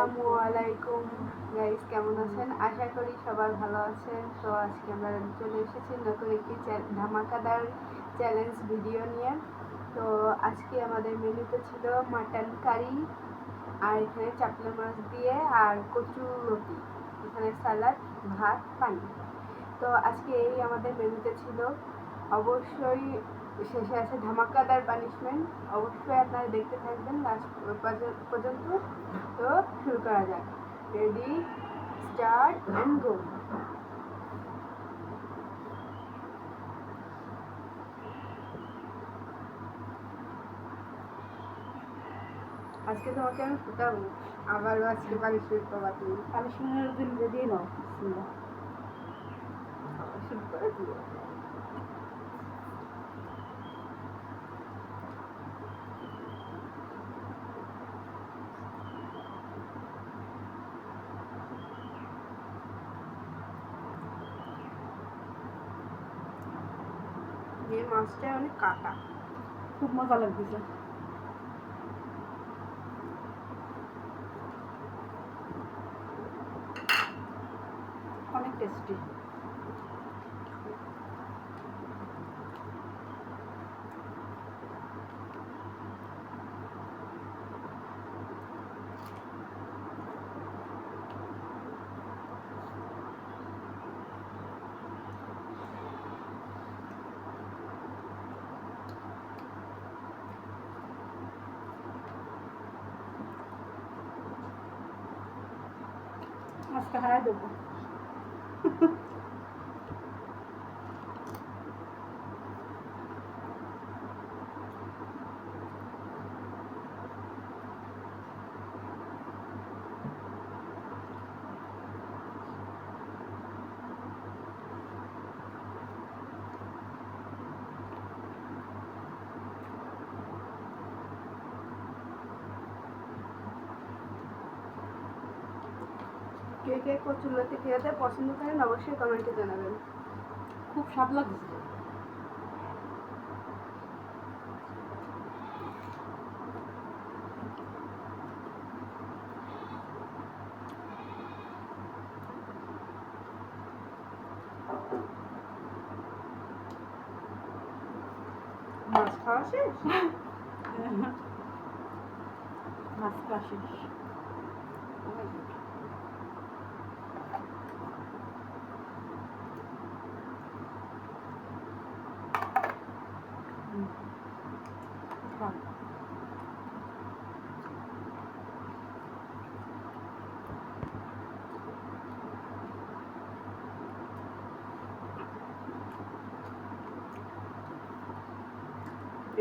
আসসালামু আলাইকুম গাইস, কেমন আছেন? আশা করি সবাই ভালো আছেন। তো আজকে আমরা চলে এসেছি নতুন একটি ধামাকাদার চ্যালেঞ্জ ভিডিও নিয়ে। তো আজকে আমাদের মেনুতে ছিল মাটন কারি, আর এখানে চাপলা মাছ দিয়ে আর কচু রুটি, এখানে সালাদ, ভাত, পানি। তো আজকে এই আমাদের মেনুতে ছিল। অবশ্যই শেষে আছে ধামাকাদার পানিশমেন্ট। অবশ্যই আপনারা দেখতে থাকবেন লাস্ট পর্যন্ত। তো শুরু করা যাক। Ready, start and go. আজকে তোমাকে আমি ফুটাবো, আবারও আজকে পানিশমেন্ট পাবা তুমি। পানিশমেন্টের দিন দিয়ে নাও। শুরু করে দিও। এই মাছটা অনেক কাটা, খুব মজা লাগতেছে। অনেক টেস্টি। আজকে হারাই দেবো। কে কে কচুরলতি খেতে পছন্দ করেন অবশ্যই কমেন্টে জানাবেন। খুব স্বাদ লাগছে। মাছ খাওয়া শেষ? মাছ খাওয়া শেষ।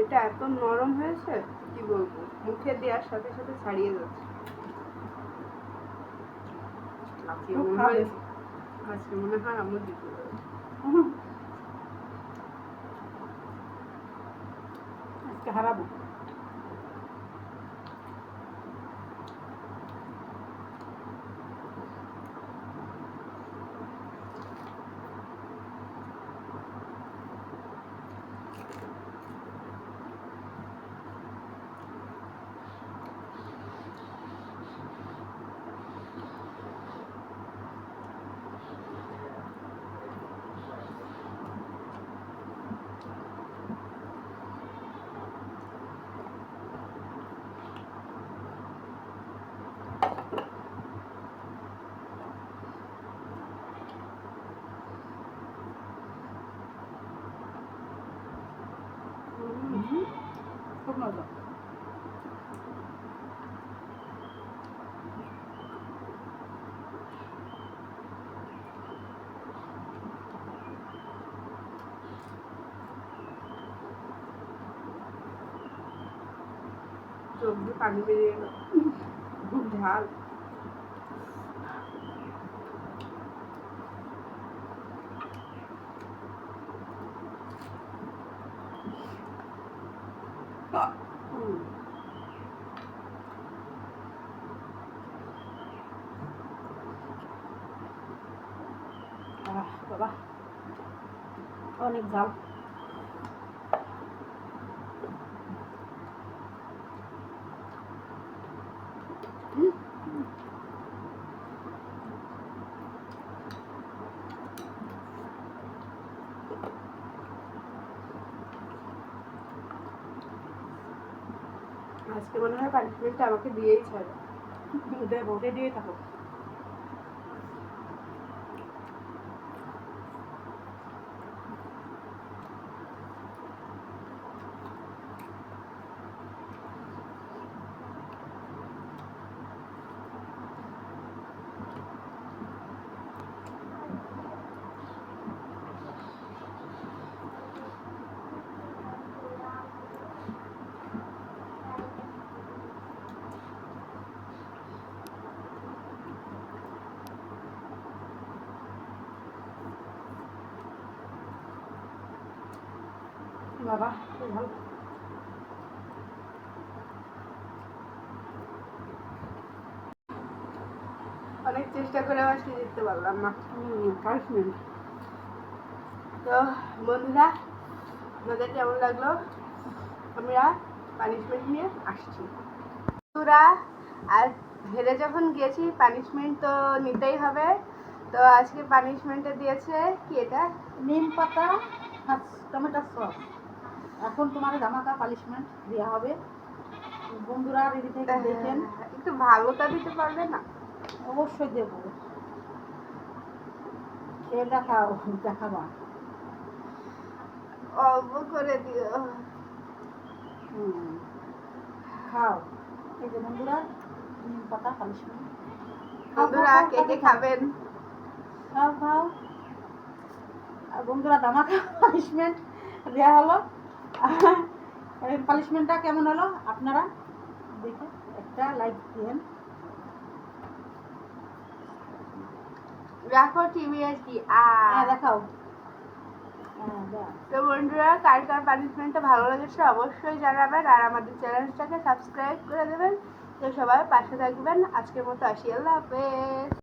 এটা এত নরম হয়েছে কি বলবো, মুখে দেওয়ার সাথে সাথে ছাড়িয়ে যাচ্ছে। আজকে মনে হয় আমার দিতে হবে। আজকে হারাবো। খুব মজা। চোখ দিয়ে পানি বেরিয়ে গেল, খুব ঝাল। বাবা অনেক ঝাল। মনে হয় পানিশমেন্টটা আমাকে দিয়েই ছাড়ে। দেবো, রেডি হয়ে থাকো। বাবা খুব ভালো। অনেক চেষ্টা করে আজকে জিততে পারলাম না। পানিশমেন্ট। তো বন্ধুরা, আপনাদের কেমন লাগলো? আমরা পানিশমেন্ট নিয়ে আসছি। বন্ধুরা, আর হেরে যখন গেছি পানিশমেন্ট তো নিতেই হবে। তো আজকে পানিশমেন্টে দিয়েছে কি এটা? নিম পাতা আর টমেটো সস। এখন তোমার ধামাকা পানিশমেন্ট দেওয়া হবে। বন্ধুরা রেডি থেকে দেখেন। একটু ভালোটা দিতে পারবে না? অবশ্যই দেবো, খেয়ে দেখাও, দেখাবা। অল্প করে দিও। খাও। এই যে বন্ধুরা, নিম পাতা পানিশমেন্ট। বন্ধুরা কে কে খাবেন? খাও খাও। আর বন্ধুরা ধামাকা পানিশমেন্ট দেওয়া হলো। এই পানিশমেন্টটা কেমন হলো আপনারা দেখে একটা লাইক দিন। রাখো টিভি আর কি দেখাও। তো বন্ধুরা, কার কার পানিশমেন্টটা ভালো লেগেছে অবশ্যই জানাবেন, আর আমাদের চ্যানেলটাকে সাবস্ক্রাইব করে দেবেন। তো সবাই পাশে থাকবেন। আজকের মতো আসি, আল্লাহ হাফেজ।